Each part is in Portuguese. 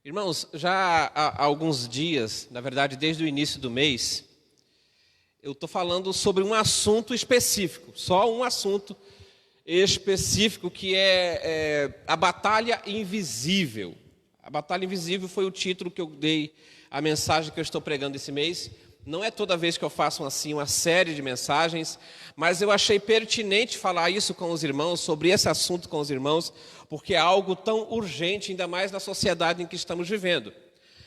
Irmãos, já há alguns dias, na verdade desde o início do mês, eu estou falando sobre um assunto específico, só um assunto específico que é a batalha invisível. A batalha invisível foi o título que eu dei à mensagem que eu estou pregando esse mês. Não é toda vez que eu faço assim uma série de mensagens, mas eu achei pertinente falar isso com os irmãos, sobre esse assunto com os irmãos, porque é algo tão urgente, ainda mais na sociedade em que estamos vivendo.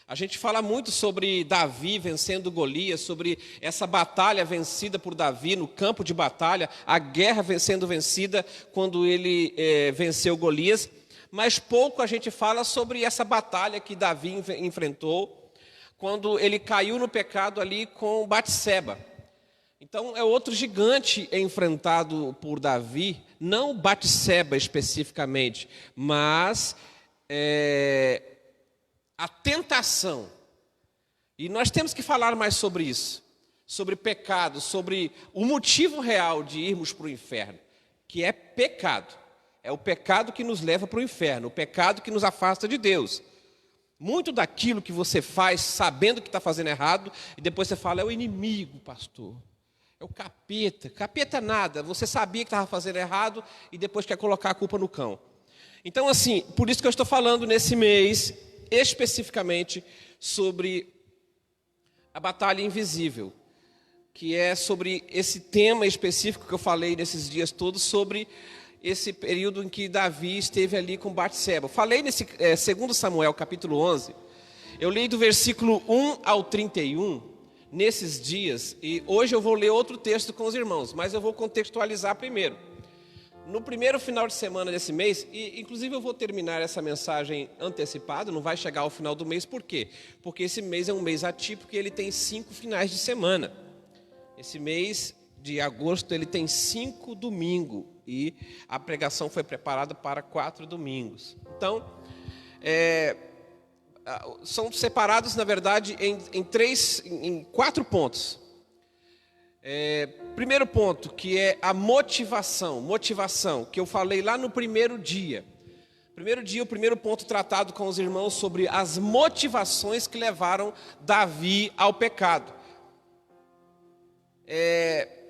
A gente fala muito sobre Davi vencendo Golias, sobre essa batalha vencida por Davi no campo de batalha, a guerra sendo vencida quando ele venceu Golias, mas pouco a gente fala sobre essa batalha que Davi enfrentou, quando ele caiu no pecado ali com Batseba. Então é outro gigante enfrentado por Davi, não Batseba especificamente, mas a tentação. E nós temos que falar mais sobre isso, sobre pecado, sobre o motivo real de irmos para o inferno, que é pecado. É o pecado que nos leva para o inferno, o pecado que nos afasta de Deus. Muito daquilo que você faz sabendo que está fazendo errado, e depois você fala, é o inimigo, pastor. É o capeta. Capeta nada, você sabia que estava fazendo errado e depois quer colocar a culpa no cão. Então, assim, por isso que eu estou falando nesse mês, especificamente, sobre a batalha invisível, que é sobre esse tema específico que eu falei nesses dias todos, sobre esse período em que Davi esteve ali com Batseba. Falei nesse 2 Samuel, capítulo 11, eu li do versículo 1 ao 31, nesses dias, e hoje eu vou ler outro texto com os irmãos, mas eu vou contextualizar primeiro. No primeiro final de semana desse mês, e inclusive eu vou terminar essa mensagem antecipada, não vai chegar ao final do mês, por quê? Porque esse mês é um mês atípico e ele tem 5 finais de semana. Esse mês de agosto ele tem 5 domingos e a pregação foi preparada para 4 domingos. Então, são separados, na verdade, em 4 pontos. Primeiro ponto, que é a motivação, que eu falei lá no primeiro dia. O primeiro ponto tratado com os irmãos sobre as motivações que levaram Davi ao pecado.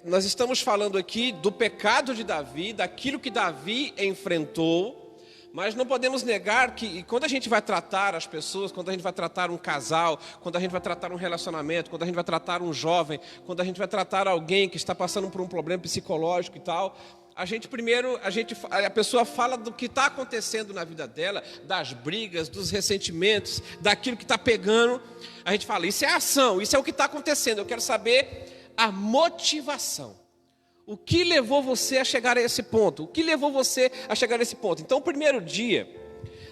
Nós estamos falando aqui do pecado de Davi, daquilo que Davi enfrentou, mas não podemos negar que quando a gente vai tratar as pessoas, quando a gente vai tratar um casal, quando a gente vai tratar um relacionamento, quando a gente vai tratar um jovem, quando a gente vai tratar alguém que está passando por um problema psicológico e tal, a pessoa fala do que está acontecendo na vida dela, das brigas, dos ressentimentos, daquilo que está pegando. A gente fala, isso é ação, isso é o que está acontecendo, eu quero saber a motivação. O que levou você a chegar a esse ponto? O que levou você a chegar a esse ponto? Então, o primeiro dia,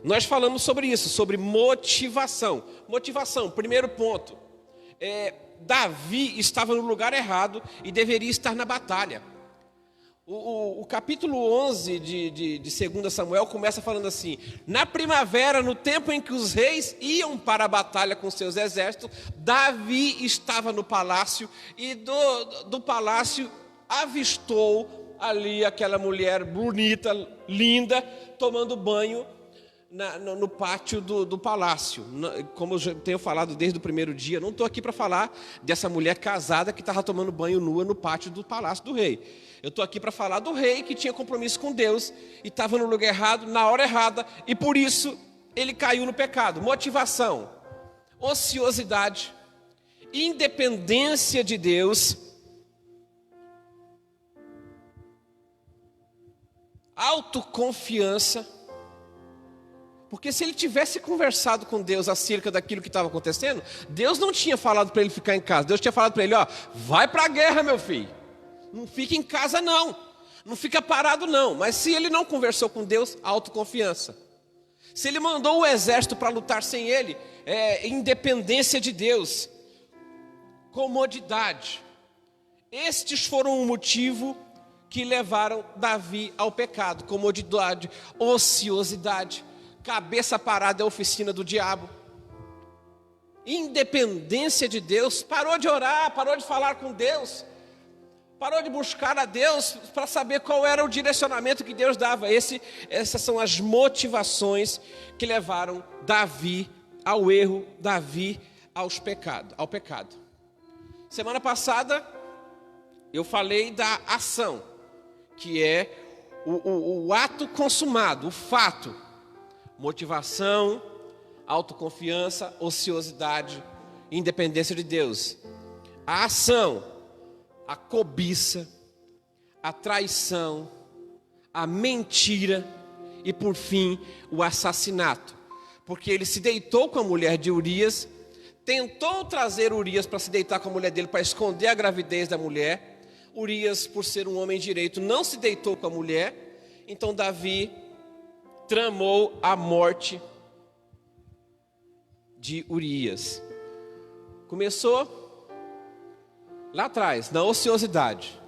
nós falamos sobre isso, sobre motivação. Motivação, primeiro ponto. Davi estava no lugar errado e deveria estar na batalha. O capítulo 11 de 2 Samuel começa falando assim: na primavera, no tempo em que os reis iam para a batalha com seus exércitos, Davi estava no palácio e do palácio avistou ali aquela mulher bonita, linda, tomando banho no pátio do palácio. Como eu tenho falado desde o primeiro dia, não estou aqui para falar dessa mulher casada que estava tomando banho nua no pátio do palácio do rei. Eu estou aqui para falar do rei que tinha compromisso com Deus e estava no lugar errado, na hora errada, e por isso ele caiu no pecado. Motivação, ociosidade, independência de Deus, autoconfiança. Porque se ele tivesse conversado com Deus acerca daquilo que estava acontecendo, Deus não tinha falado para ele ficar em casa. Deus tinha falado para ele, vai para a guerra, meu filho. Não fica em casa não. Não fica parado não. Mas se ele não conversou com Deus, autoconfiança. Se ele mandou o exército para lutar sem ele, independência de Deus. Comodidade. Estes foram o motivo que levaram Davi ao pecado. Comodidade, ociosidade. Cabeça parada é a oficina do diabo. Independência de Deus. Parou de orar, parou de falar com Deus. Parou de buscar a Deus para saber qual era o direcionamento que Deus dava. Essas são as motivações que levaram Davi ao erro, Davi ao pecado. Semana passada eu falei da ação, que é o ato consumado, o fato. Motivação, autoconfiança, ociosidade, independência de Deus. A ação, a cobiça, a traição, a mentira e, por fim, o assassinato. Porque ele se deitou com a mulher de Urias, tentou trazer Urias para se deitar com a mulher dele, para esconder a gravidez da mulher. Urias, por ser um homem direito, não se deitou com a mulher. Então Davi tramou a morte de Urias. Começou lá atrás, na ociosidade.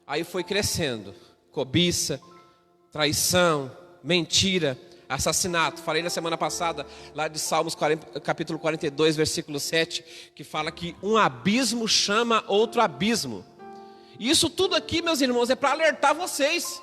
Aí foi crescendo. Cobiça, traição, mentira, assassinato. Falei na semana passada, lá de Salmos capítulo 42, versículo 7, que fala que um abismo chama outro abismo. E isso tudo aqui, meus irmãos, é para alertar vocês.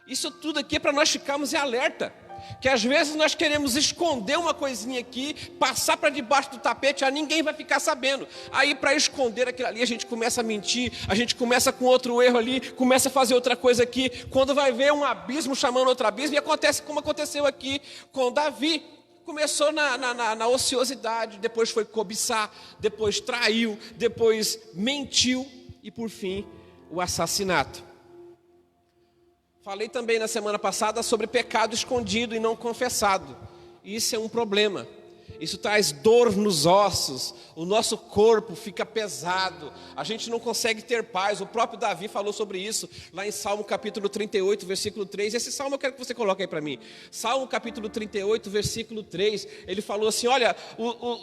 Isso tudo aqui é para nós ficarmos em alerta. Que às vezes nós queremos esconder uma coisinha aqui, passar para debaixo do tapete, ninguém vai ficar sabendo. Aí para esconder aquilo ali, a gente começa a mentir, a gente começa com outro erro ali, começa a fazer outra coisa aqui. Quando vai ver um abismo chamando outro abismo, e acontece como aconteceu aqui com Davi. Começou na ociosidade, depois foi cobiçar, depois traiu, depois mentiu e por fim o assassinato. Falei também na semana passada sobre pecado escondido e não confessado. Isso é um problema. Isso traz dor nos ossos, o nosso corpo fica pesado, a gente não consegue ter paz. O próprio Davi falou sobre isso, lá em Salmo capítulo 38, versículo 3. Esse salmo eu quero que você coloque aí para mim. Salmo capítulo 38, versículo 3. Ele falou assim: olha,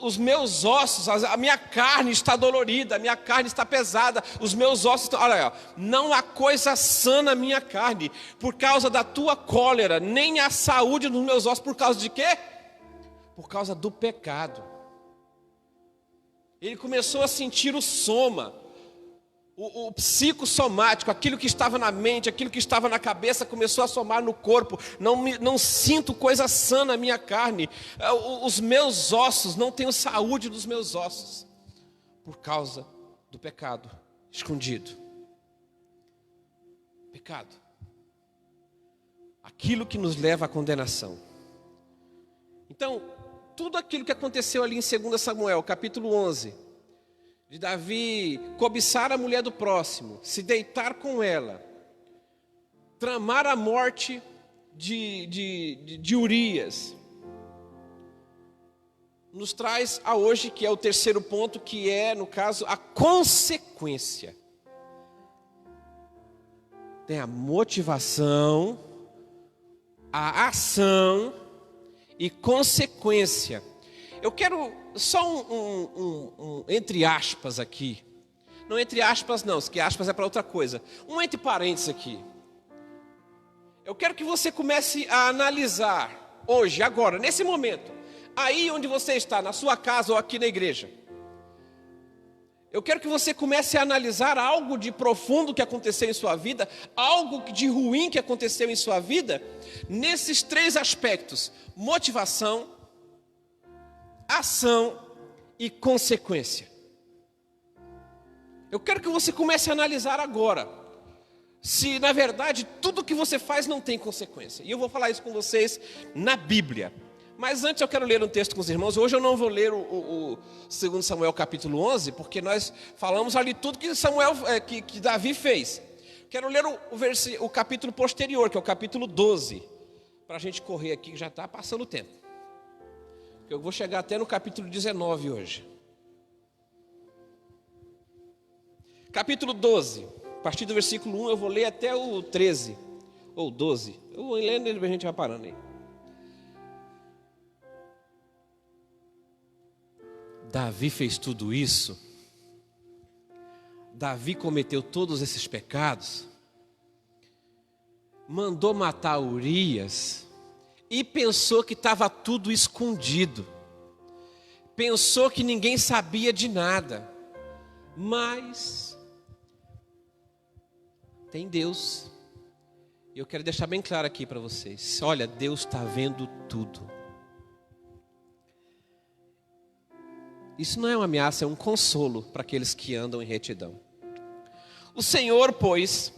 os meus ossos, a minha carne está dolorida, a minha carne está pesada, os meus ossos estão... Olha, não há coisa sã na minha carne, por causa da tua cólera, nem há saúde nos meus ossos. Por causa de quê? Por causa do pecado. Ele começou a sentir o soma, o psicossomático, aquilo que estava na mente, aquilo que estava na cabeça, começou a somar no corpo. Não sinto coisa sã na minha carne, os meus ossos, não tenho saúde dos meus ossos, por causa do pecado escondido. Pecado, aquilo que nos leva à condenação. Então, tudo aquilo que aconteceu ali em 2 Samuel, capítulo 11, de Davi cobiçar a mulher do próximo, se deitar com ela, tramar a morte de Urias, nos traz a hoje, que é o terceiro ponto, que é, no caso, a consequência. Tem a motivação, a ação e consequência. Eu quero só um entre aspas aqui. Não entre aspas não, que aspas é para outra coisa. Um entre parênteses aqui. Eu quero que você comece a analisar hoje, agora, nesse momento, aí onde você está, na sua casa ou aqui na igreja. Eu quero que você comece a analisar algo de profundo que aconteceu em sua vida, algo de ruim que aconteceu em sua vida, nesses três aspectos: motivação, ação e consequência. Eu quero que você comece a analisar agora, se na verdade tudo que você faz não tem consequência. E eu vou falar isso com vocês na Bíblia. Mas antes eu quero ler um texto com os irmãos. Hoje eu não vou ler o 2 Samuel capítulo 11, porque nós falamos ali tudo que que Davi fez. Quero ler o capítulo posterior, que é o capítulo 12, para a gente correr aqui, que já está passando o tempo. Eu vou chegar até no capítulo 19 hoje. Capítulo 12, a partir do versículo 1 eu vou ler até o 13, ou 12. Eu vou lendo e a gente vai parando aí. Davi fez tudo isso, Davi cometeu todos esses pecados, mandou matar Urias e pensou que estava tudo escondido, pensou que ninguém sabia de nada, mas tem Deus. E eu quero deixar bem claro aqui para vocês: olha, Deus está vendo tudo. Isso não é uma ameaça, é um consolo para aqueles que andam em retidão. O Senhor, pois,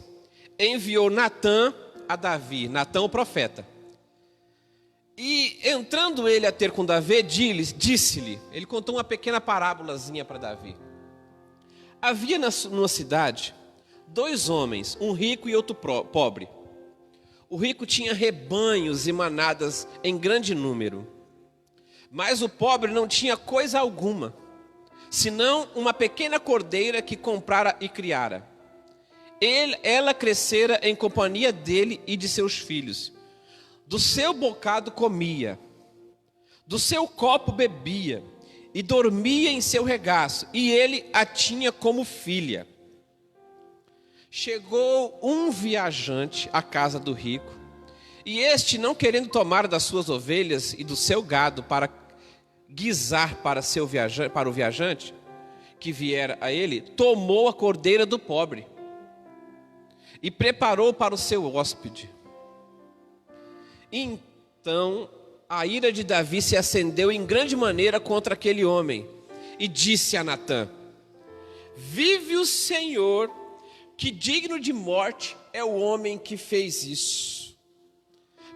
enviou Natã a Davi, Natã o profeta. E entrando ele a ter com Davi, disse-lhe, ele contou uma pequena parábolazinha para Davi. Havia numa cidade 2 homens, um rico e outro pobre. O rico tinha rebanhos e manadas em grande número, mas o pobre não tinha coisa alguma, senão uma pequena cordeira que comprara e criara. Ela crescera em companhia dele e de seus filhos. Do seu bocado comia, do seu copo bebia, e dormia em seu regaço, e ele a tinha como filha. Chegou um viajante à casa do rico, e este, não querendo tomar das suas ovelhas e do seu gado para guisar para o viajante que viera a ele, tomou a cordeira do pobre e preparou para o seu hóspede. Então a ira de Davi se acendeu em grande maneira contra aquele homem, e disse a Natã: vive o Senhor, que digno de morte é o homem que fez isso.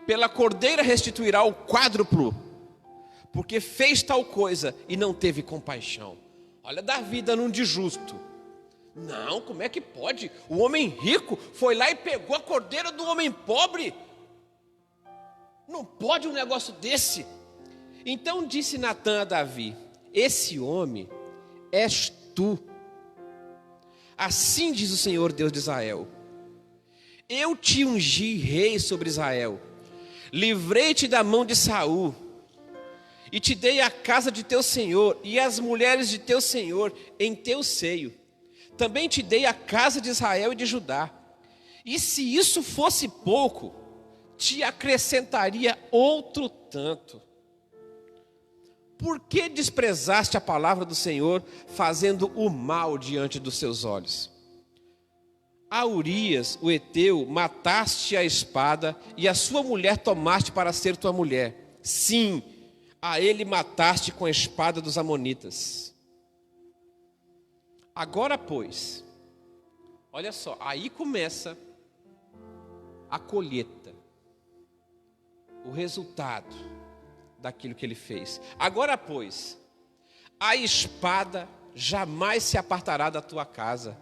Pela cordeira restituirá o quádruplo, porque fez tal coisa e não teve compaixão. Olha Davi dando um de justo. Não, como é que pode? O homem rico foi lá e pegou a cordeira do homem pobre? Não pode um negócio desse. Então disse Natã a Davi: esse homem és tu. Assim diz o Senhor Deus de Israel: eu te ungi rei sobre Israel, livrei-te da mão de Saul, e te dei a casa de teu senhor e as mulheres de teu senhor em teu seio. Também te dei a casa de Israel e de Judá. E se isso fosse pouco, te acrescentaria outro tanto. Por que desprezaste a palavra do Senhor, fazendo o mal diante dos seus olhos? A Urias, o heteu, mataste a espada, e a sua mulher tomaste para ser tua mulher. Sim, a ele mataste com a espada dos amonitas. Agora, pois, olha só, aí começa a colheita, o resultado daquilo que ele fez. Agora, pois, a espada jamais se apartará da tua casa,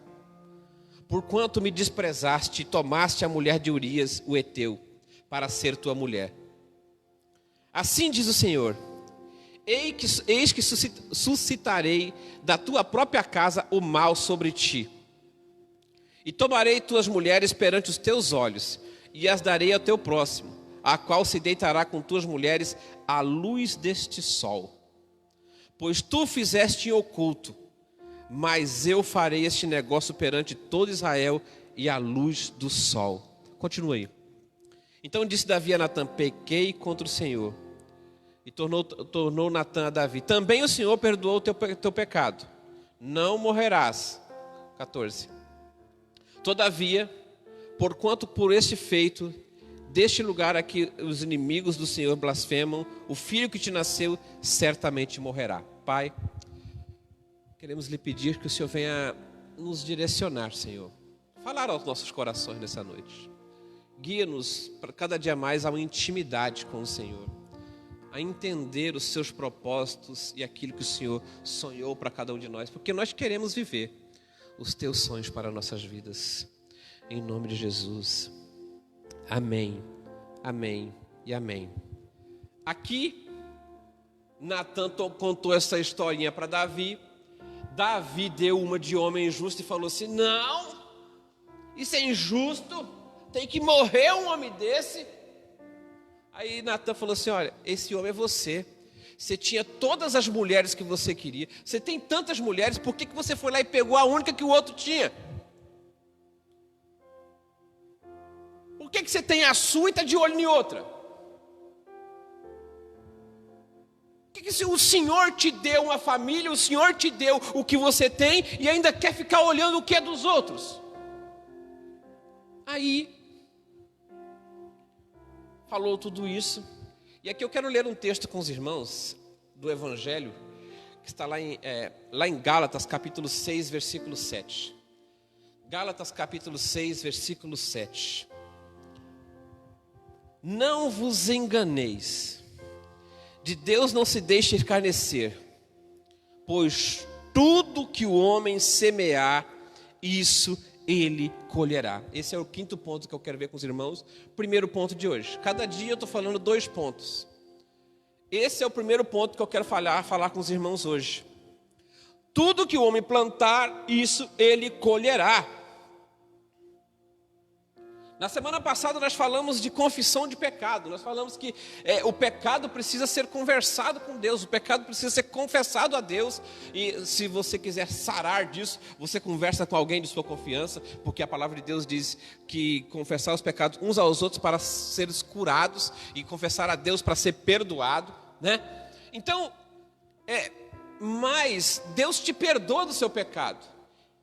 porquanto me desprezaste e tomaste a mulher de Urias, o heteu, para ser tua mulher. Assim diz o Senhor: eis que suscitarei da tua própria casa o mal sobre ti, e tomarei tuas mulheres perante os teus olhos, e as darei ao teu próximo, a qual se deitará com tuas mulheres à luz deste sol. Pois tu fizeste em oculto, mas eu farei este negócio perante todo Israel e à luz do sol. Continua aí. Então disse Davi a Natã: pequei contra o Senhor. E tornou Natã a Davi: também o Senhor perdoou o teu pecado, não morrerás. 14. Todavia, porquanto por este feito, deste lugar aqui os inimigos do Senhor blasfemam, o filho que te nasceu certamente morrerá. Pai, queremos lhe pedir que o Senhor venha nos direcionar, Senhor, falar aos nossos corações nessa noite. Guia-nos para cada dia mais a uma intimidade com o Senhor, a entender os seus propósitos e aquilo que o Senhor sonhou para cada um de nós, porque nós queremos viver os teus sonhos para nossas vidas. Em nome de Jesus. Amém, amém e amém. Aqui, Natã contou essa historinha para Davi. Davi deu uma de homem injusto e falou assim: não, isso é injusto, tem que morrer um homem desse. Aí Natã falou assim: olha, esse homem é você. Você tinha todas as mulheres que você queria. Você tem tantas mulheres, por que você foi lá e pegou a única que o outro tinha? Por que você tem a sua e está de olho em outra? Por que o Senhor te deu uma família, o Senhor te deu o que você tem e ainda quer ficar olhando o que é dos outros? Aí falou tudo isso. E aqui eu quero ler um texto com os irmãos do Evangelho, que está lá em Gálatas, capítulo 6, versículo 7. Gálatas, capítulo 6, versículo 7. Não vos enganeis, de Deus não se deixe escarnecer, pois tudo que o homem semear, isso ele colherá. Esse é o quinto ponto que eu quero ver com os irmãos. Primeiro ponto de hoje. Cada dia eu estou falando 2 pontos. Esse é o primeiro ponto que eu quero falar com os irmãos hoje. Tudo que o homem plantar, isso ele colherá. Na semana passada nós falamos de confissão de pecado. Nós falamos que o pecado precisa ser conversado com Deus. O pecado precisa ser confessado a Deus. E se você quiser sarar disso, você conversa com alguém de sua confiança. Porque a palavra de Deus diz que confessar os pecados uns aos outros para seres curados. E confessar a Deus para ser perdoado, né? Então, mas Deus te perdoa do seu pecado.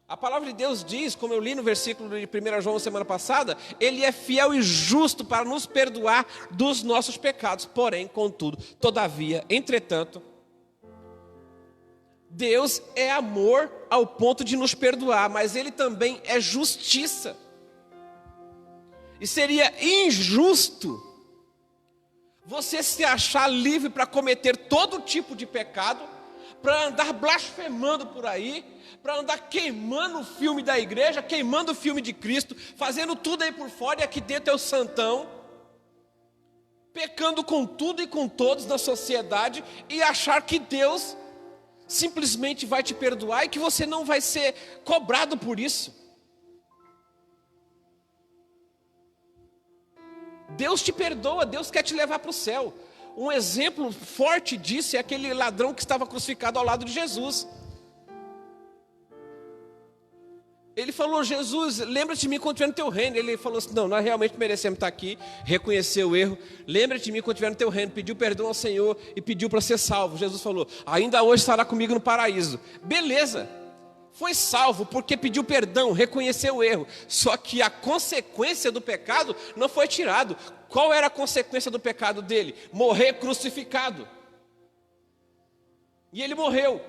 A palavra de Deus diz, como eu li no versículo de 1 João semana passada, Ele é fiel e justo para nos perdoar dos nossos pecados. Porém, contudo, todavia, entretanto, Deus é amor ao ponto de nos perdoar, mas Ele também é justiça. E seria injusto você se achar livre para cometer todo tipo de pecado, para andar blasfemando por aí, para andar queimando o filme da igreja, queimando o filme de Cristo, fazendo tudo aí por fora e aqui dentro é o santão, pecando com tudo e com todos na sociedade e achar que Deus simplesmente vai te perdoar e que você não vai ser cobrado por isso. Deus te perdoa, Deus quer te levar para o céu. Um exemplo forte disso é aquele ladrão que estava crucificado ao lado de Jesus. Ele falou: Jesus, lembra-te de mim quando tiver no teu reino. Ele falou assim: não, nós realmente merecemos estar aqui. Reconheceu o erro. Lembra-te de mim quando tiver no teu reino. Pediu perdão ao Senhor e pediu para ser salvo. Jesus falou: ainda hoje estará comigo no paraíso. Beleza, foi salvo porque pediu perdão, reconheceu o erro. Só que a consequência do pecado não foi tirado. Qual era a consequência do pecado dele? Morrer crucificado. E ele morreu.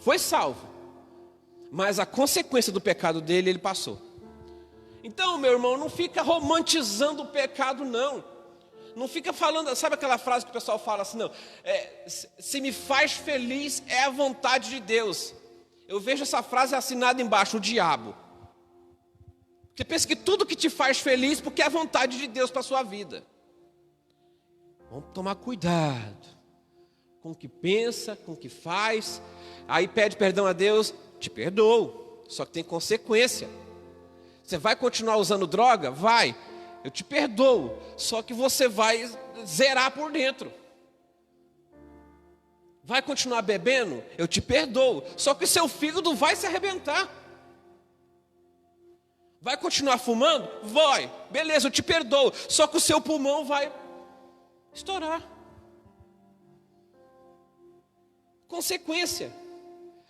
Foi salvo, mas a consequência do pecado dele, ele passou. Então, meu irmão, não fica romantizando o pecado, não. Não fica falando, sabe aquela frase que o pessoal fala assim, não, se me faz feliz é a vontade de Deus. Eu vejo essa frase assinada embaixo, o diabo. Você pensa que tudo que te faz feliz porque é a vontade de Deus para a sua vida. Vamos tomar cuidado com o que pensa, com o que faz. Aí pede perdão a Deus, te perdoo, só que tem consequência. Você vai continuar usando droga? Vai, eu te perdoo, só que você vai zerar por dentro. Vai continuar bebendo? Eu te perdoo, só que seu fígado vai se arrebentar. Vai continuar fumando? Vai, beleza, eu te perdoo, só que o seu pulmão vai estourar. Consequência.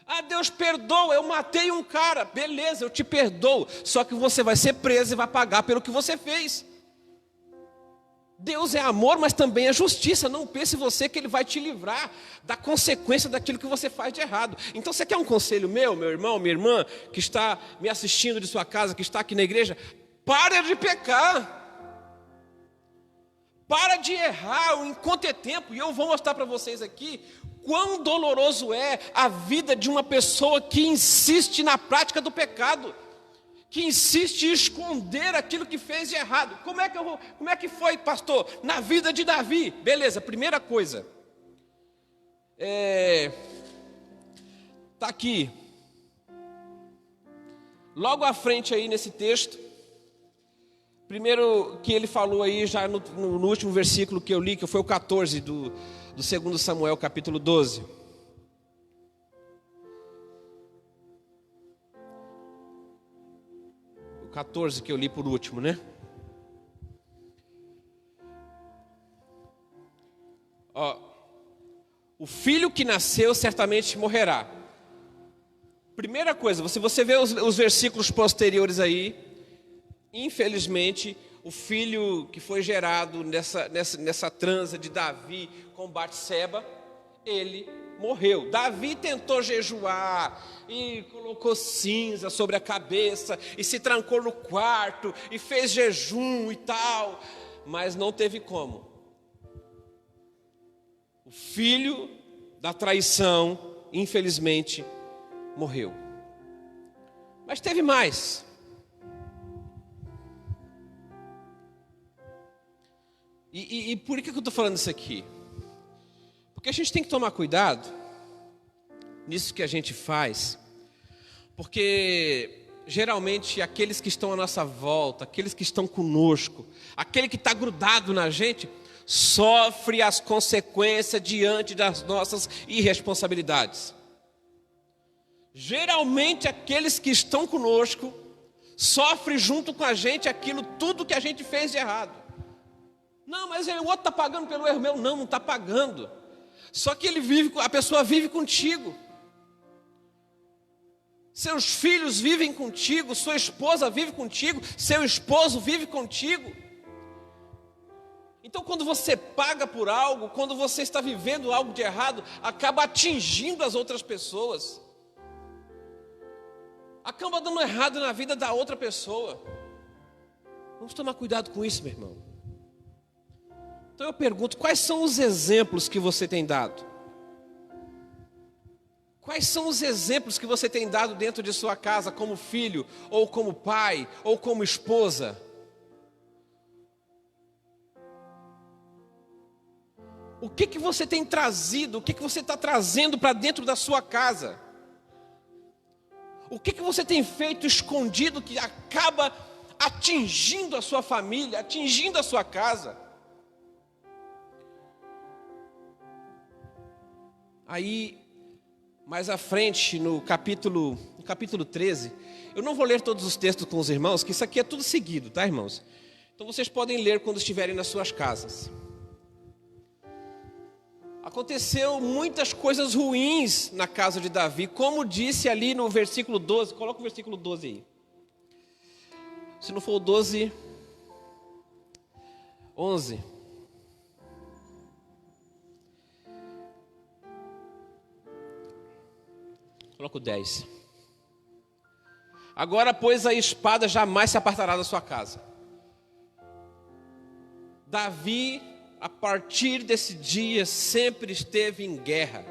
Ah, Deus perdoa, eu matei um cara. Beleza, eu te perdoo. Só que você vai ser preso e vai pagar pelo que você fez. Deus é amor, mas também é justiça. Não pense você que Ele vai te livrar da consequência daquilo que você faz de errado. Então você quer um conselho meu irmão, minha irmã, que está me assistindo de sua casa, que está aqui na igreja? Para de pecar. Para de errar enquanto é tempo. E eu vou mostrar para vocês aqui quão doloroso é a vida de uma pessoa que insiste na prática do pecado, que insiste em esconder aquilo que fez de errado. Como é que foi, pastor? Na vida de Davi. Beleza, primeira coisa. Está aqui. Logo à frente aí nesse texto. Primeiro que ele falou aí já no último versículo que eu li, que foi o 14 do 2 Samuel, capítulo 12. O 14 que eu li por último, né? Ó, o filho que nasceu certamente morrerá. Primeira coisa, se você vê os versículos posteriores aí, infelizmente, o filho que foi gerado nessa transa de Davi com Batseba, ele morreu. Davi tentou jejuar e colocou cinza sobre a cabeça e se trancou no quarto e fez jejum e tal, mas não teve como. O filho da traição, infelizmente, morreu. Mas teve mais. E por que eu estou falando isso aqui? Porque a gente tem que tomar cuidado nisso que a gente faz, porque geralmente aqueles que estão à nossa volta, aqueles que estão conosco, aquele que está grudado na gente, sofre as consequências diante das nossas irresponsabilidades. Geralmente aqueles que estão conosco sofrem junto com a gente aquilo tudo que a gente fez de errado. Não, mas o outro está pagando pelo erro meu. Não está pagando. Só que a pessoa vive contigo. Seus filhos vivem contigo, sua esposa vive contigo, seu esposo vive contigo. Então quando você paga por algo, quando você está vivendo algo de errado, acaba atingindo as outras pessoas. Acaba dando errado na vida da outra pessoa. Vamos tomar cuidado com isso, meu irmão. Então eu pergunto, quais são os exemplos que você tem dado? Quais são os exemplos que você tem dado dentro de sua casa, como filho, ou como pai, ou como esposa? O que você tem trazido, o que você está trazendo para dentro da sua casa? O que você tem feito escondido que acaba atingindo a sua família, atingindo a sua casa? Aí, mais à frente, no capítulo 13, eu não vou ler todos os textos com os irmãos, que isso aqui é tudo seguido, tá, irmãos? Então vocês podem ler quando estiverem nas suas casas. Aconteceu muitas coisas ruins na casa de Davi, como disse ali no versículo 12, coloca o versículo 12 aí. Se não for o 12, 11. Coloca o 10. Agora, pois, a espada jamais se apartará da sua casa. Davi, a partir desse dia, sempre esteve em guerra.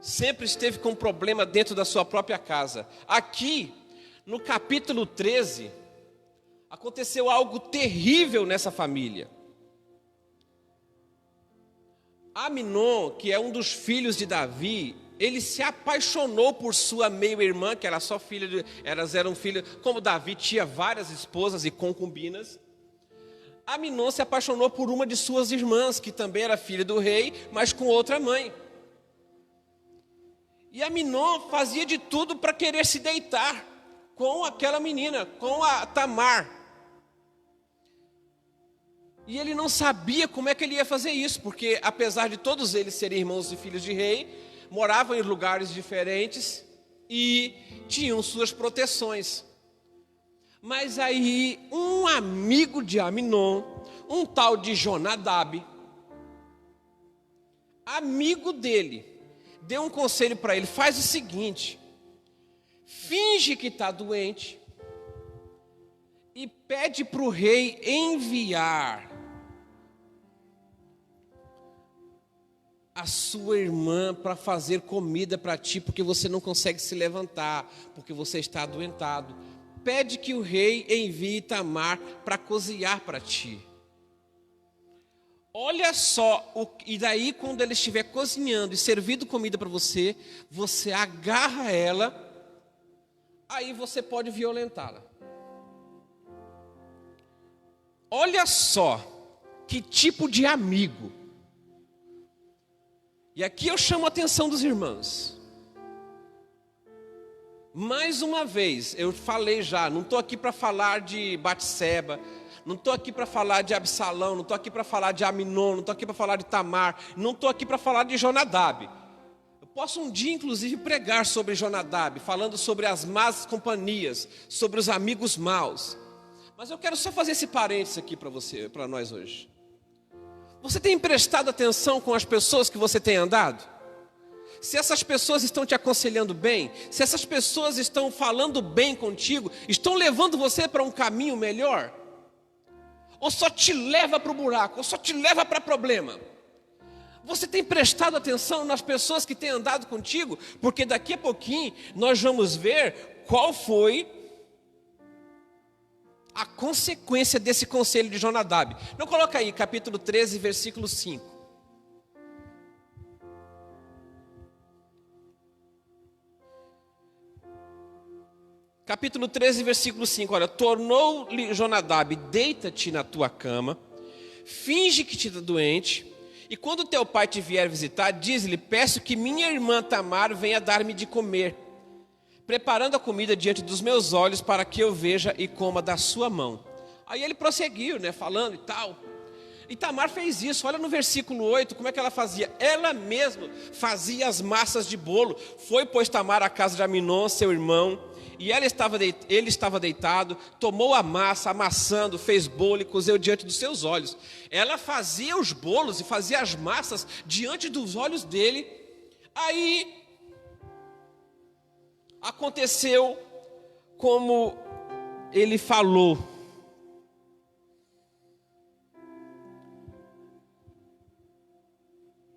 Sempre esteve com problema dentro da sua própria casa. Aqui, no capítulo 13, aconteceu algo terrível nessa família. Aminon, que é um dos filhos de Davi, ele se apaixonou por sua meio-irmã, que era só filha elas eram filhas, como Davi tinha várias esposas e concubinas. Aminon se apaixonou por uma de suas irmãs, que também era filha do rei, mas com outra mãe. E Aminon fazia de tudo para querer se deitar com aquela menina, com a Tamar. E ele não sabia como é que ele ia fazer isso, porque apesar de todos eles serem irmãos e filhos de rei, moravam em lugares diferentes e tinham suas proteções. Mas aí um amigo de Aminon, um tal de Jonadab, amigo dele, deu um conselho para ele: faz o seguinte, finge que está doente e pede para o rei enviar a sua irmã para fazer comida para ti, porque você não consegue se levantar, porque você está adoentado. Pede que o rei envie Tamar para cozinhar para ti. Olha só, e daí quando ele estiver cozinhando e servindo comida para você, você agarra ela, aí você pode violentá-la. Olha só, que tipo de amigo. E aqui eu chamo a atenção dos irmãos. Mais uma vez, eu falei já, não estou aqui para falar de Batseba, não estou aqui para falar de Absalão, não estou aqui para falar de Aminon, não estou aqui para falar de Tamar, não estou aqui para falar de Jonadab. Eu posso um dia, inclusive, pregar sobre Jonadab, falando sobre as más companhias, sobre os amigos maus. Mas eu quero só fazer esse parênteses aqui para nós hoje. Você tem prestado atenção com as pessoas que você tem andado? Se essas pessoas estão te aconselhando bem, se essas pessoas estão falando bem contigo, estão levando você para um caminho melhor? Ou só te leva para o buraco, ou só te leva para problema? Você tem prestado atenção nas pessoas que têm andado contigo? Porque daqui a pouquinho nós vamos ver qual foi a consequência desse conselho de Jonadab. Não coloca aí, capítulo 13, versículo 5. Capítulo 13, versículo 5. Olha, tornou-lhe Jonadab: deita-te na tua cama, finge que te está doente, e quando teu pai te vier visitar, diz-lhe: peço que minha irmã Tamar venha dar-me de comer, preparando a comida diante dos meus olhos, para que eu veja e coma da sua mão. Aí ele prosseguiu, falando e tal. E Tamar fez isso. Olha no versículo 8, como é que ela fazia? Ela mesma fazia as massas de bolo. Foi, pois, Tamar à casa de Aminon, seu irmão, e ele estava deitado, tomou a massa, amassando, fez bolo e cozeu diante dos seus olhos. Ela fazia os bolos e fazia as massas diante dos olhos dele. Aí aconteceu como ele falou.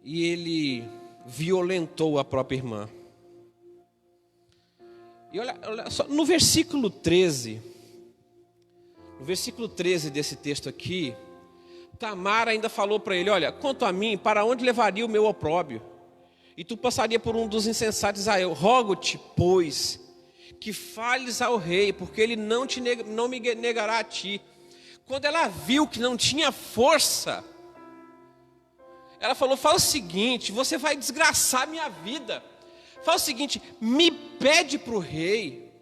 E ele violentou a própria irmã. E olha só, no versículo 13 desse texto aqui, Tamar ainda falou para ele: olha, quanto a mim, para onde levaria o meu opróbio? E tu passaria por um dos insensatos a eu. Rogo-te, pois, que fales ao rei, porque ele não me negará a ti. Quando ela viu que não tinha força, ela falou: fala o seguinte, você vai desgraçar minha vida. Fala o seguinte, me pede para o rei.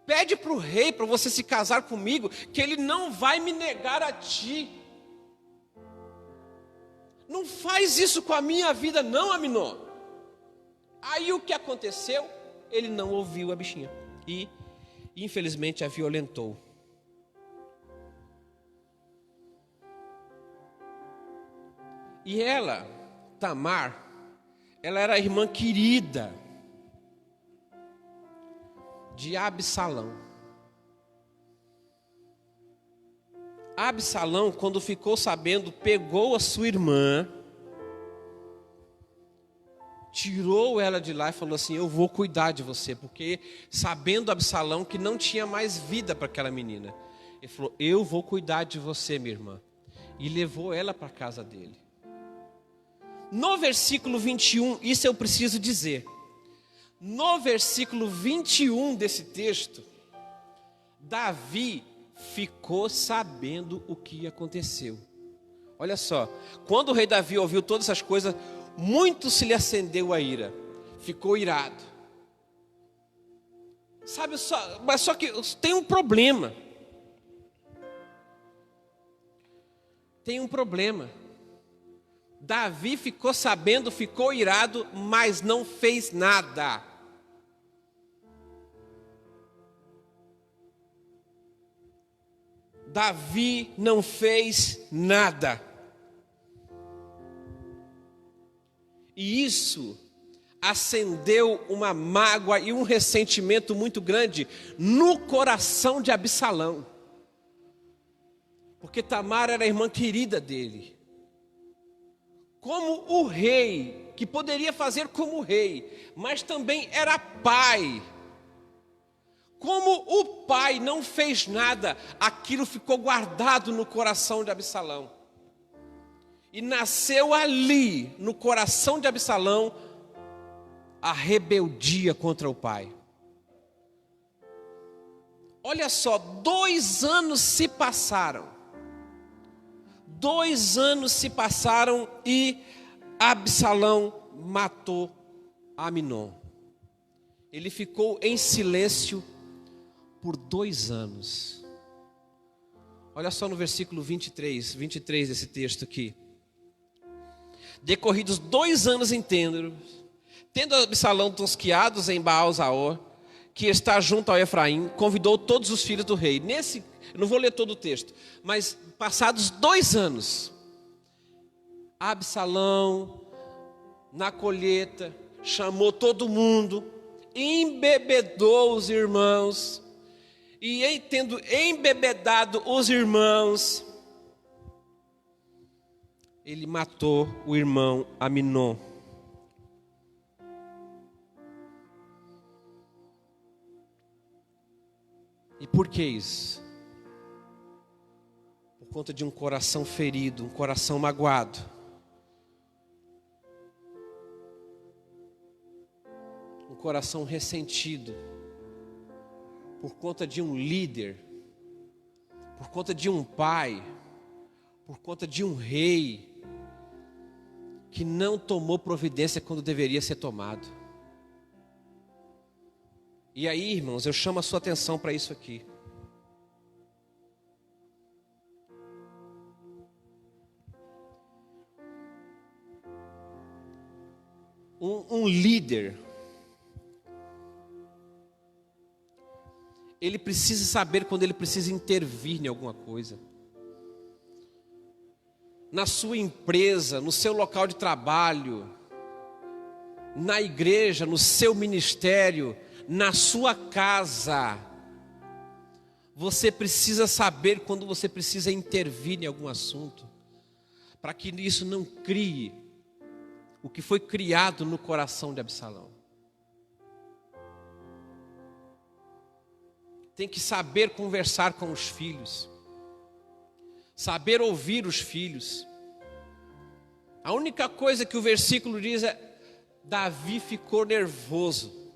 Pede para o rei para você se casar comigo, que ele não vai me negar a ti. Não faz isso com a minha vida não, Aminon. Aí o que aconteceu? Ele não ouviu a bichinha e infelizmente a violentou. E ela, Tamar, ela era a irmã querida de Absalão. Absalão, quando ficou sabendo, pegou a sua irmã, tirou ela de lá e falou assim: eu vou cuidar de você, porque sabendo Absalão que não tinha mais vida para aquela menina, ele falou: eu vou cuidar de você, minha irmã, e levou ela para a casa dele. No versículo 21, isso eu preciso dizer. No versículo 21 desse texto, Davi ficou sabendo o que aconteceu. Olha só, quando o rei Davi ouviu todas essas coisas, muito se lhe acendeu a ira, ficou irado. Sabe, mas só que tem um problema. Tem um problema. Davi ficou sabendo, ficou irado, mas não fez nada. Davi não fez nada. E isso acendeu uma mágoa e um ressentimento muito grande no coração de Absalão. Porque Tamar era a irmã querida dele. Como o rei, que poderia fazer como o rei, mas também era pai. Como o pai não fez nada, aquilo ficou guardado no coração de Absalão. E nasceu ali, no coração de Absalão, a rebeldia contra o pai. Olha só, 2 anos se passaram. 2 anos se passaram e Absalão matou Aminon. Ele ficou em silêncio por 2 anos. Olha só no versículo 23 desse texto aqui. Decorridos 2 anos inteiros, tendo Absalão tosquiados em Baal-Zaor, que está junto ao Efraim, convidou todos os filhos do rei. Eu não vou ler todo o texto, mas passados 2 anos, Absalão, na colheita, chamou todo mundo, embebedou os irmãos, e tendo embebedado os irmãos, ele matou o irmão Aminon. E por que isso? Por conta de um coração ferido, um coração magoado. Um coração ressentido. Por conta de um líder. Por conta de um pai. Por conta de um rei. Que não tomou providência quando deveria ser tomado. E aí, irmãos, eu chamo a sua atenção para isso aqui. Um líder, ele precisa saber quando ele precisa intervir em alguma coisa. Na sua empresa, no seu local de trabalho, na igreja, no seu ministério, na sua casa. Você precisa saber quando você precisa intervir em algum assunto, para que isso não crie o que foi criado no coração de Absalão. Tem que saber conversar com os filhos, saber ouvir os filhos. A única coisa que o versículo diz é: Davi ficou nervoso,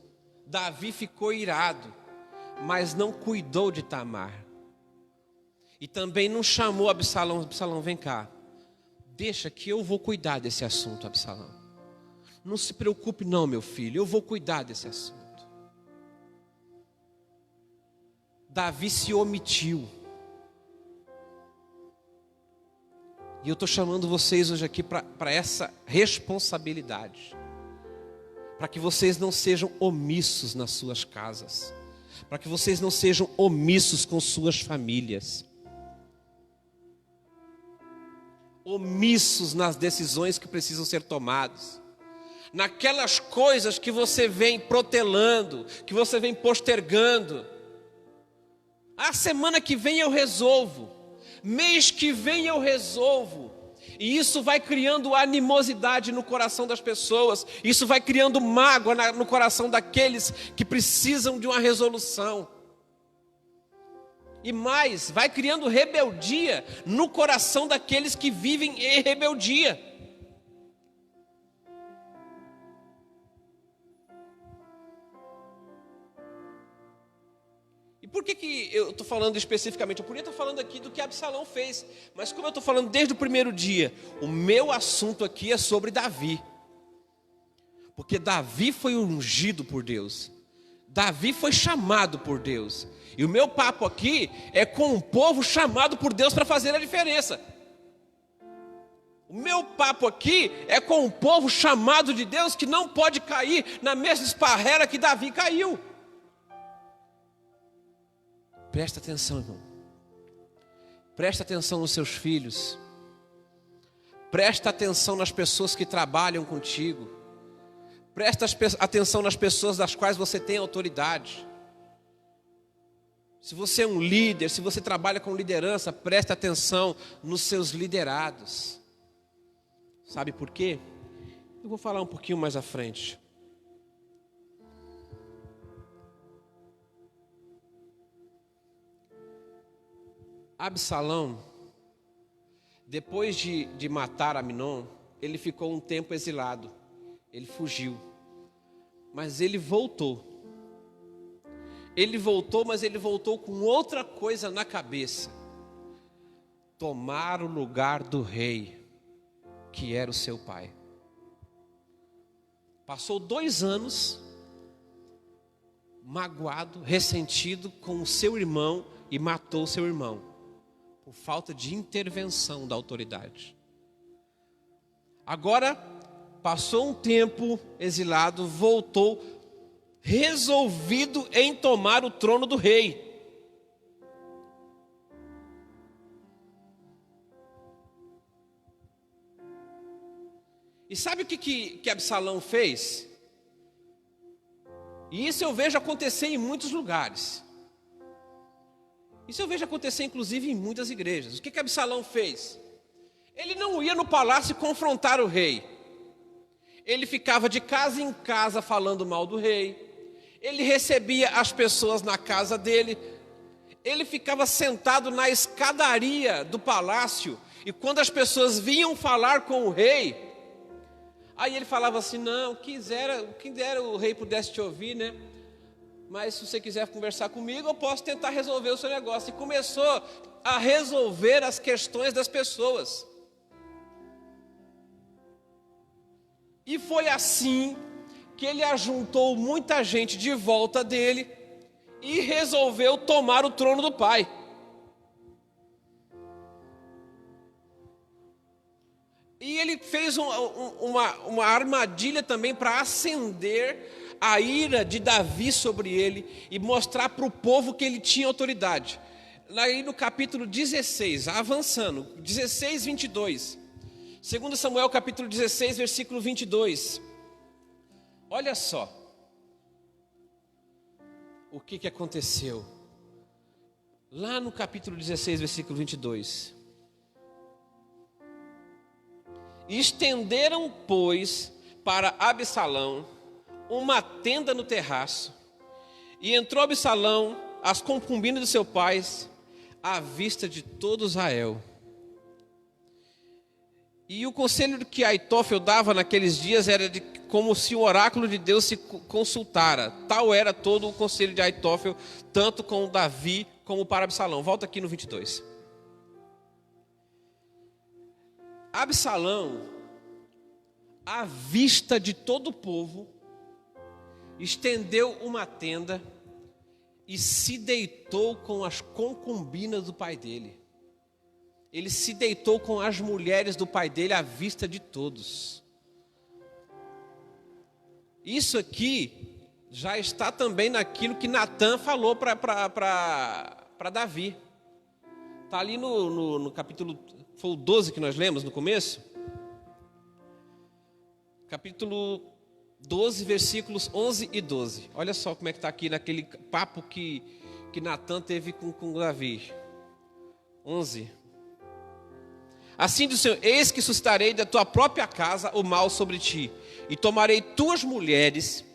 Davi ficou irado, mas não cuidou de Tamar. E também não chamou Absalão: Absalão, vem cá, deixa que eu vou cuidar desse assunto, Absalão. Não se preocupe não, meu filho, eu vou cuidar desse assunto. Davi se omitiu. E eu estou chamando vocês hoje aqui para essa responsabilidade. Para que vocês não sejam omissos nas suas casas. Para que vocês não sejam omissos com suas famílias. Omissos nas decisões que precisam ser tomadas. Naquelas coisas que você vem protelando, que você vem postergando. A semana que vem eu resolvo. Mês que vem eu resolvo. E isso vai criando animosidade no coração das pessoas. Isso vai criando mágoa no coração daqueles que precisam de uma resolução. E mais, vai criando rebeldia no coração daqueles que vivem em rebeldia. E por que eu estou falando especificamente? Eu podia estar falando aqui do que Absalão fez. Mas como eu estou falando desde o primeiro dia, o meu assunto aqui é sobre Davi. Porque Davi foi ungido por Deus. Davi foi chamado por Deus. E o meu papo aqui é com um povo chamado por Deus para fazer a diferença. O meu papo aqui é com um povo chamado de Deus que não pode cair na mesma esparrela que Davi caiu. Presta atenção, irmão. Presta atenção nos seus filhos. Presta atenção nas pessoas que trabalham contigo. Presta atenção nas pessoas das quais você tem autoridade. Se você é um líder, se você trabalha com liderança, presta atenção nos seus liderados. Sabe por quê? Eu vou falar um pouquinho mais à frente. Absalão, depois de matar Aminon, ele ficou um tempo exilado. Ele fugiu. Mas ele voltou. Ele voltou, mas ele voltou com outra coisa na cabeça. Tomar o lugar do rei, que era o seu pai. Passou 2 anos, magoado, ressentido com o seu irmão e matou o seu irmão. Por falta de intervenção da autoridade. Agora, passou um tempo exilado, voltou, resolvido em tomar o trono do rei. E sabe o que Absalão fez? E isso eu vejo acontecer em muitos lugares. Isso eu vejo acontecer inclusive em muitas igrejas. O que Absalão fez? Ele não ia no palácio confrontar o rei. Ele ficava de casa em casa falando mal do rei. Ele recebia as pessoas na casa dele. Ele ficava sentado na escadaria do palácio. E quando as pessoas vinham falar com o rei, aí ele falava assim: não, quem dera o rei pudesse te ouvir, né? Mas se você quiser conversar comigo, eu posso tentar resolver o seu negócio. E começou a resolver as questões das pessoas. E foi assim que ele ajuntou muita gente de volta dele e resolveu tomar o trono do pai. E ele fez uma armadilha também para acender a ira de Davi sobre ele e mostrar para o povo que ele tinha autoridade. Aí no capítulo 16, avançando, 16, 22. 2 Samuel capítulo 16, versículo 22. Olha só o que aconteceu. Lá no capítulo 16, versículo 22. Estenderam, pois, para Absalão uma tenda no terraço, e entrou Absalão, as concubinas de seu pai, à vista de todo Israel. E o conselho que Aitófel dava naqueles dias era como se o oráculo de Deus se consultara. Tal era todo o conselho de Aitófel, tanto com Davi como para Absalão. Volta aqui no 22. Absalão, à vista de todo o povo, estendeu uma tenda e se deitou com as concubinas do pai dele. Ele se deitou com as mulheres do pai dele à vista de todos. Isso aqui já está também naquilo que Natã falou para Davi. Está ali no capítulo, foi o 12 que nós lemos no começo. Capítulo 12, versículos 11 e 12. Olha só como é que está aqui naquele papo que Natã teve com Davi. 11. Assim diz o Senhor: eis que suscitarei da tua própria casa o mal sobre ti, e tomarei tuas mulheres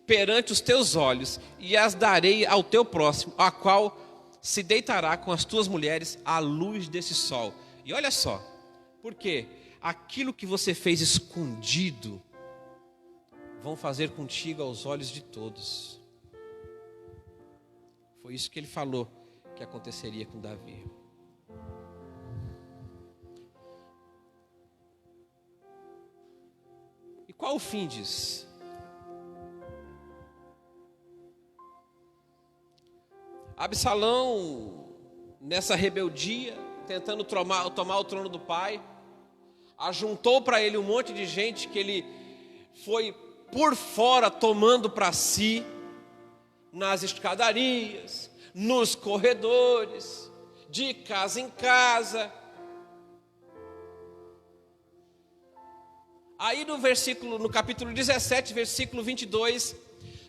perante os teus olhos, e as darei ao teu próximo, a qual se deitará com as tuas mulheres à luz desse sol. E olha só, porque aquilo que você fez escondido, vão fazer contigo aos olhos de todos. Foi isso que ele falou que aconteceria com Davi. E qual o fim disso? Absalão, nessa rebeldia, tentando tomar o trono do pai, ajuntou para ele um monte de gente que ele foi por fora tomando para si, nas escadarias, nos corredores, de casa em casa. Aí no capítulo 17, versículo 22,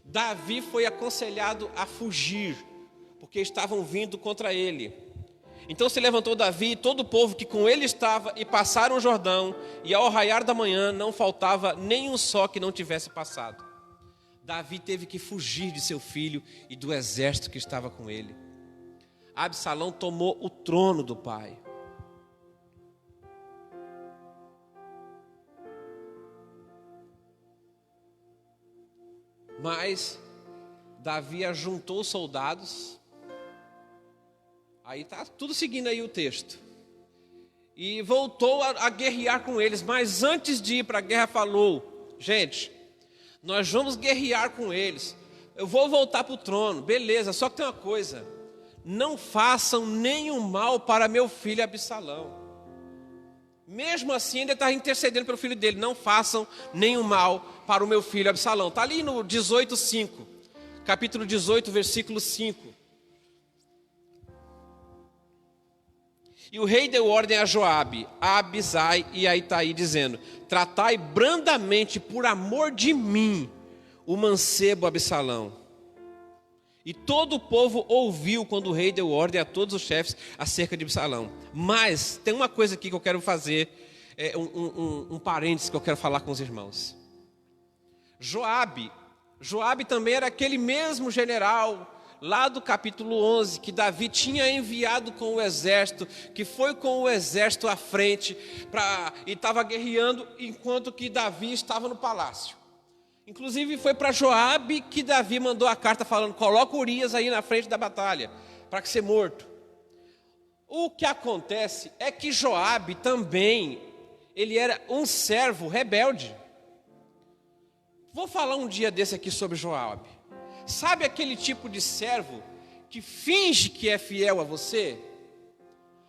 Davi foi aconselhado a fugir, porque estavam vindo contra ele. Então se levantou Davi e todo o povo que com ele estava, e passaram o Jordão, e ao raiar da manhã não faltava nenhum só que não tivesse passado. Davi teve que fugir de seu filho e do exército que estava com ele. Absalão tomou o trono do pai. Mas Davi ajuntou soldados. Aí está tudo seguindo aí o texto. E voltou a guerrear com eles. Mas antes de ir para a guerra falou: gente, nós vamos guerrear com eles. Eu vou voltar para o trono, beleza. Só que tem uma coisa: não façam nenhum mal para meu filho Absalão. Mesmo assim, ele está intercedendo pelo filho dele. Não façam nenhum mal para o meu filho Absalão. Está ali no 18:5. Capítulo 18, versículo 5. E o rei deu ordem a Joabe, a Abisai e a Itai, dizendo: tratai brandamente por amor de mim o mancebo Absalão. E todo o povo ouviu quando o rei deu ordem a todos os chefes acerca de Absalão. Mas tem uma coisa aqui que eu quero fazer, um parênteses que eu quero falar com os irmãos. Joabe também era aquele mesmo general lá do capítulo 11, que Davi tinha enviado com o exército, que foi com o exército à frente e estava guerreando, enquanto que Davi estava no palácio. Inclusive foi para Joabe que Davi mandou a carta falando: coloca Urias aí na frente da batalha, para ser morto. O que acontece é que Joabe também, ele era um servo rebelde. Vou falar um dia desse aqui sobre Joabe. Sabe aquele tipo de servo que finge que é fiel a você?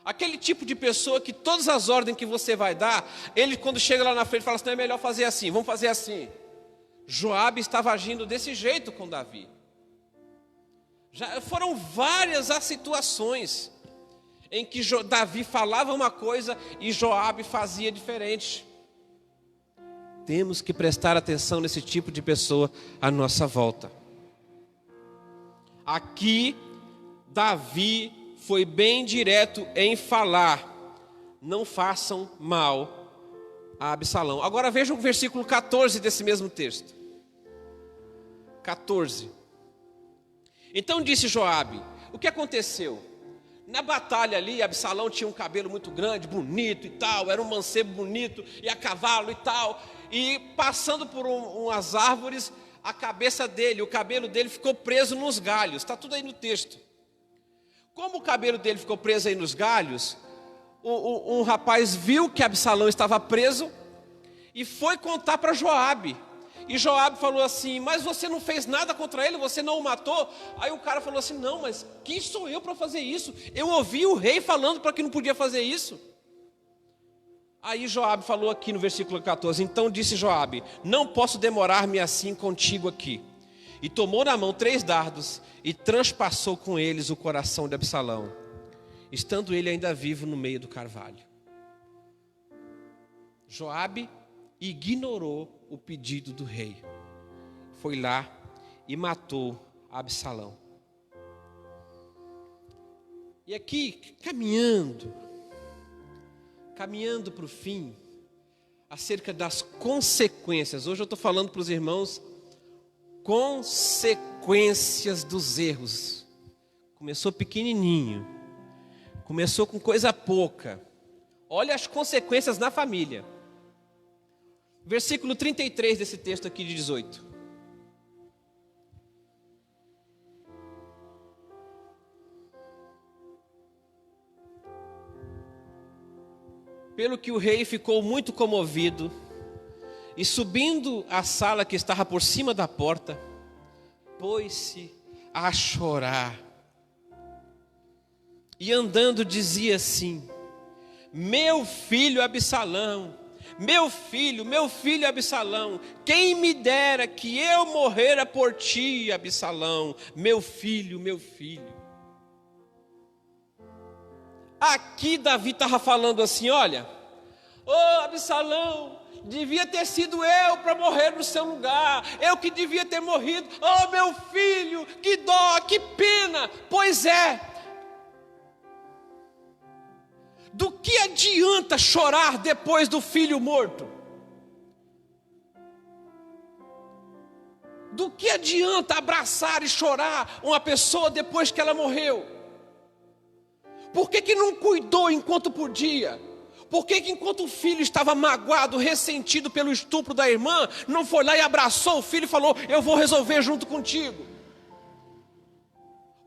Aquele tipo de pessoa que todas as ordens que você vai dar, ele quando chega lá na frente fala assim: não, é melhor fazer assim, vamos fazer assim. Joabe estava agindo desse jeito com Davi. Já foram várias as situações em que Davi falava uma coisa e Joabe fazia diferente. Temos que prestar atenção nesse tipo de pessoa à nossa volta. Aqui, Davi foi bem direto em falar: não façam mal a Absalão. Agora veja o versículo 14 desse mesmo texto. 14. Então disse Joabe: o que aconteceu? Na batalha ali, Absalão tinha um cabelo muito grande, bonito e tal, era um mancebo bonito, e a cavalo e tal, e passando por umas árvores, a cabeça dele, o cabelo dele ficou preso nos galhos, está tudo aí no texto. Como o cabelo dele ficou preso aí nos galhos, um rapaz viu que Absalão estava preso e foi contar para Joabe. E Joabe falou assim: mas você não fez nada contra ele, você não o matou? Aí o cara falou assim: não, mas quem sou eu para fazer isso? Eu ouvi o rei falando para que não podia fazer isso. Aí Joabe falou aqui no versículo 14: então disse Joabe: não posso demorar-me assim contigo aqui. E tomou na mão 3 dardos e transpassou com eles o coração de Absalão, estando ele ainda vivo no meio do carvalho. Joabe ignorou o pedido do rei. Foi lá e matou Absalão. E aqui, caminhando para o fim, acerca das consequências. Hoje eu estou falando para os irmãos consequências dos erros. Começou pequenininho, começou com coisa pouca. Olha as consequências na família. Versículo 33 desse texto aqui de 18. Pelo que o rei ficou muito comovido, e subindo à sala que estava por cima da porta, pôs-se a chorar. E andando dizia assim: meu filho Absalão, meu filho Absalão, quem me dera que eu morrera por ti, Absalão, meu filho, meu filho. Aqui Davi estava falando assim: olha, Absalão, devia ter sido eu para morrer no seu lugar, eu que devia ter morrido. Meu filho, que dó, que pena. Pois é, do que adianta chorar depois do filho morto? Do que adianta abraçar e chorar uma pessoa depois que ela morreu? Por que não cuidou enquanto podia? Por que enquanto o filho estava magoado, ressentido pelo estupro da irmã, não foi lá e abraçou o filho e falou: eu vou resolver junto contigo?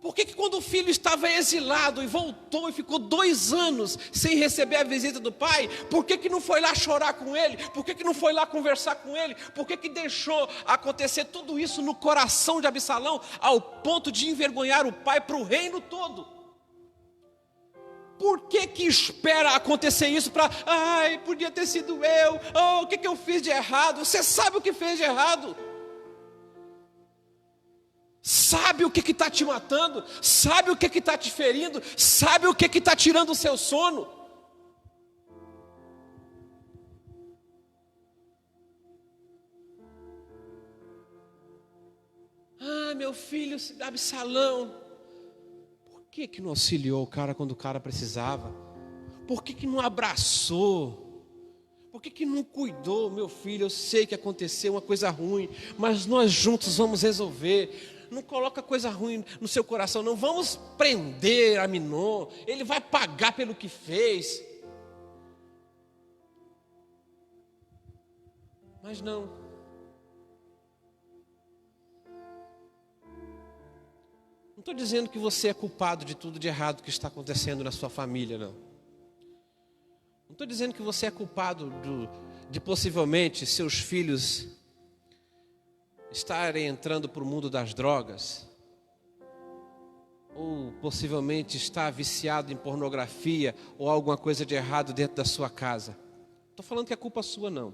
Por que quando o filho estava exilado e voltou e ficou 2 anos sem receber a visita do pai, por que não foi lá chorar com ele? Por que não foi lá conversar com ele? Por que deixou acontecer tudo isso no coração de Absalão, ao ponto de envergonhar o pai para o reino todo? Por que espera acontecer isso para... podia ter sido eu. O que eu fiz de errado? Você sabe o que fez de errado. sabe o que está te matando, sabe o que está te ferindo, sabe o que está tirando o seu sono. Ah, meu filho, Absalão, por que não auxiliou o cara quando o cara precisava? Por que não abraçou? Por que não cuidou, meu filho? Eu sei que aconteceu uma coisa ruim, mas nós juntos vamos resolver. Não coloca coisa ruim no seu coração, não. Vamos prender Aminon, ele vai pagar pelo que fez. Mas não. Não estou dizendo que você é culpado de tudo de errado que está acontecendo na sua família, não. Não estou dizendo que você é culpado de possivelmente seus filhos estarem entrando para o mundo das drogas, ou possivelmente estar viciado em pornografia ou alguma coisa de errado dentro da sua casa. Não estou falando que é culpa sua, não.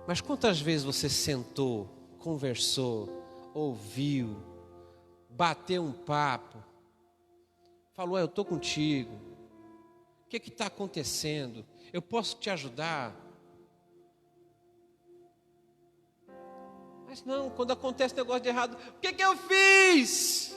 Mas quantas vezes você sentou, conversou, ouviu, bateu um papo, falou, eu estou contigo. O que está acontecendo? Eu posso te ajudar? Mas não, quando acontece negócio de errado, o que eu fiz?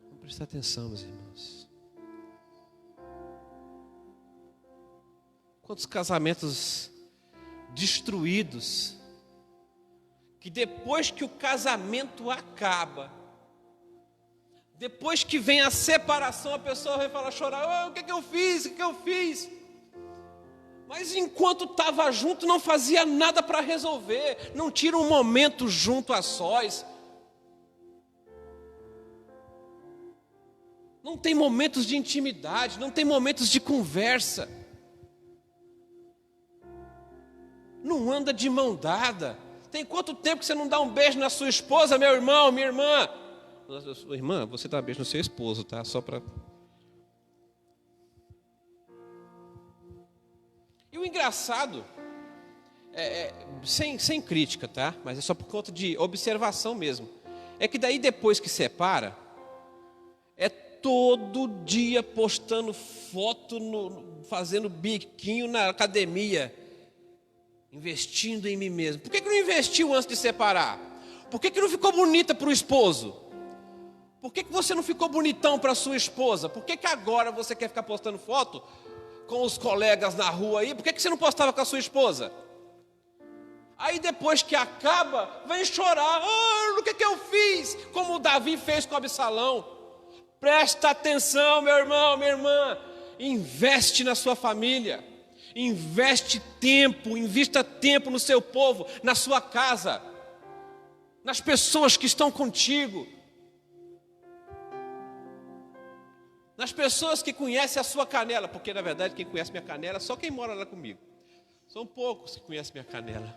Vamos prestar atenção, meus irmãos. Quantos casamentos destruídos, que depois que o casamento acaba, depois que vem a separação, a pessoa vai falar, chorar, o que eu fiz, o que eu fiz? Mas enquanto estava junto, não fazia nada para resolver, não tira um momento junto a sós, não tem momentos de intimidade, não tem momentos de conversa, não anda de mão dada. Tem quanto tempo que você não dá um beijo na sua esposa, meu irmão, minha irmã? Irmã, você dá um beijo no seu esposo, tá? Só para... E o engraçado, sem crítica, tá? Mas é só por conta de observação mesmo. É que daí depois que separa, é todo dia postando foto, fazendo biquinho na academia, investindo em mim mesmo. Por que não investiu antes de separar? Por que não ficou bonita para o esposo? Por que você não ficou bonitão para a sua esposa? Por que agora você quer ficar postando foto com os colegas na rua aí? Por que você não postava com a sua esposa? Aí depois que acaba, vem chorar. O que eu fiz? Como o Davi fez com Absalão. Presta atenção, meu irmão, minha irmã. Investe na sua família. Invista tempo no seu povo, na sua casa, nas pessoas que estão contigo, nas pessoas que conhecem a sua canela, porque na verdade quem conhece minha canela é só quem mora lá comigo. São poucos que conhecem minha canela.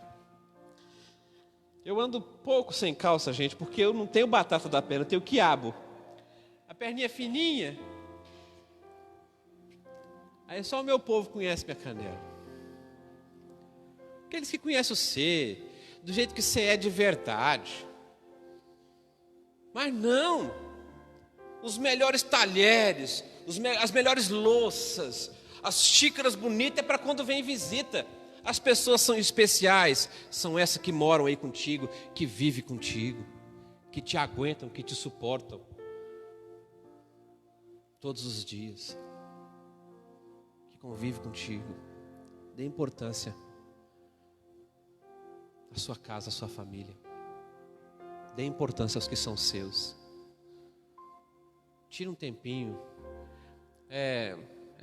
Eu ando pouco sem calça, gente, porque eu não tenho batata da perna, eu tenho quiabo. A perninha é fininha. Aí só o meu povo conhece minha canela. Aqueles que conhecem você, do jeito que você é de verdade. Mas não, os melhores talheres, as melhores louças, as xícaras bonitas é para quando vem visita. As pessoas são especiais, são essas que moram aí contigo, que vivem contigo, que te aguentam, que te suportam todos os dias. Convive contigo, dê importância à sua casa, à sua família, dê importância aos que são seus, tira um tempinho, é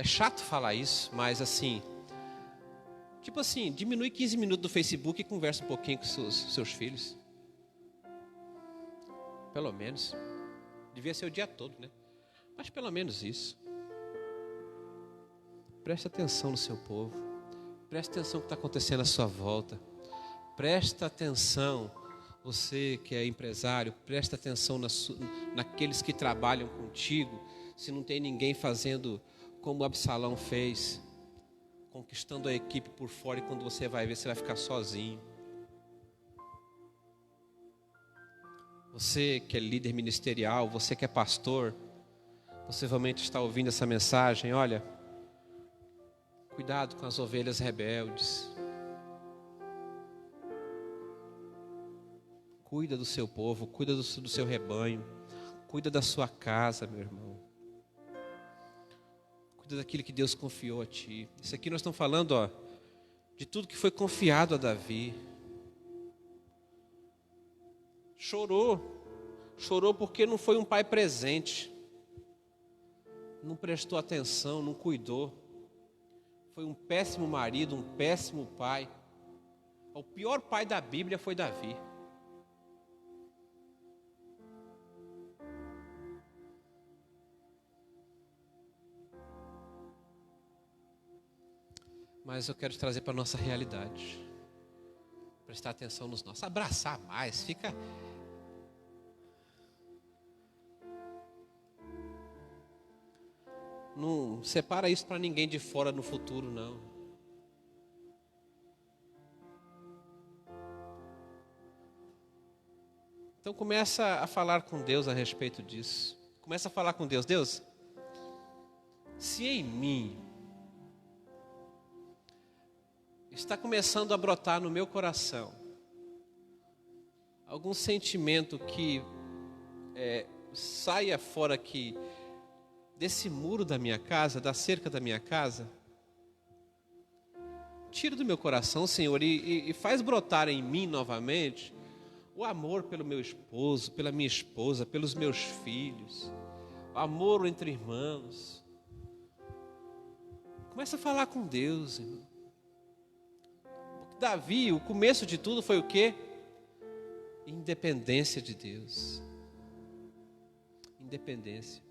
chato falar isso, mas assim, tipo assim, diminui 15 minutos do Facebook e conversa um pouquinho com seus filhos, pelo menos, devia ser o dia todo, né? Mas pelo menos isso. Preste atenção no seu povo. Preste atenção no que está acontecendo à sua volta. Presta atenção, você que é empresário, presta atenção naqueles que trabalham contigo. se não tem ninguém fazendo como Absalão fez, conquistando a equipe por fora, e quando você vai ver, você vai ficar sozinho. Você que é líder ministerial, você que é pastor, possivelmente está ouvindo essa mensagem. Olha, cuidado com as ovelhas rebeldes. Cuida do seu povo, cuida do seu rebanho, cuida da sua casa, meu irmão. Cuida daquilo que Deus confiou a ti. Isso aqui nós estamos falando, de tudo que foi confiado a Davi. Chorou porque não foi um pai presente. Não prestou atenção, não cuidou. Foi um péssimo marido, um péssimo pai. O pior pai da Bíblia foi Davi. Mas eu quero te trazer para a nossa realidade. Prestar atenção nos nossos. Abraçar mais, fica... Não separa isso para ninguém de fora no futuro, não. Então começa a falar com Deus a respeito disso. Começa a falar com Deus. Deus, se em mim está começando a brotar no meu coração algum sentimento que saia fora aqui desse muro da minha casa, da cerca da minha casa, tira do meu coração, Senhor, e faz brotar em mim novamente o amor pelo meu esposo, pela minha esposa, pelos meus filhos, o amor entre irmãos. Começa a falar com Deus, irmão. Davi, o começo de tudo foi o quê? Independência de Deus. Independência.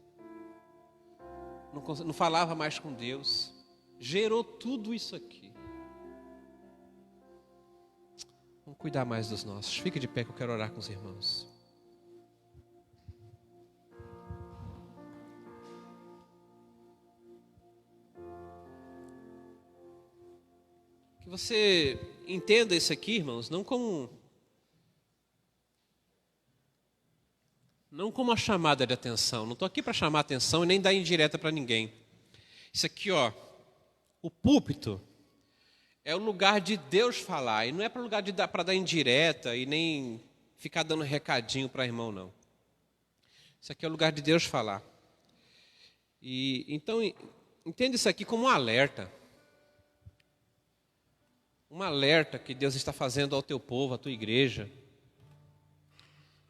Não falava mais com Deus. Gerou tudo isso aqui. Vamos cuidar mais dos nossos. Fique de pé que eu quero orar com os irmãos. Que você entenda isso aqui, irmãos, não como uma chamada de atenção. Não estou aqui para chamar atenção e nem dar indireta para ninguém. Isso aqui, o púlpito é o lugar de Deus falar. E não é para lugar para dar indireta e nem ficar dando recadinho para irmão, não. Isso aqui é o lugar de Deus falar. E então, entenda isso aqui como um alerta. Um alerta que Deus está fazendo ao teu povo, à tua igreja.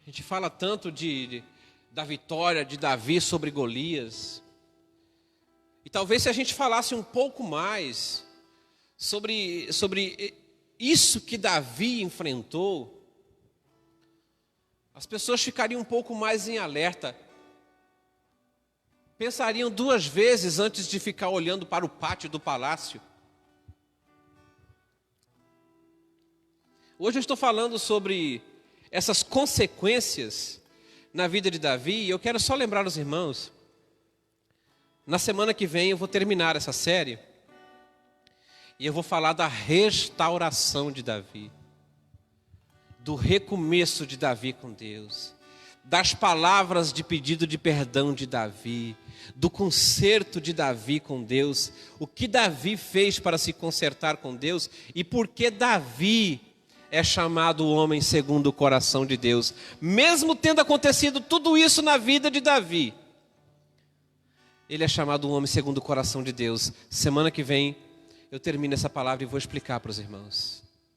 A gente fala tanto da vitória de Davi sobre Golias. E talvez se a gente falasse um pouco mais sobre isso que Davi enfrentou, as pessoas ficariam um pouco mais em alerta. Pensariam duas vezes antes de ficar olhando para o pátio do palácio. Hoje eu estou falando sobre essas consequências na vida de Davi, e eu quero só lembrar os irmãos, na semana que vem eu vou terminar essa série, e eu vou falar da restauração de Davi, do recomeço de Davi com Deus, das palavras de pedido de perdão de Davi, do conserto de Davi com Deus, o que Davi fez para se consertar com Deus, e por que Davi é chamado o homem segundo o coração de Deus. Mesmo tendo acontecido tudo isso na vida de Davi, ele é chamado o homem segundo o coração de Deus. Semana que vem eu termino essa palavra e vou explicar para os irmãos.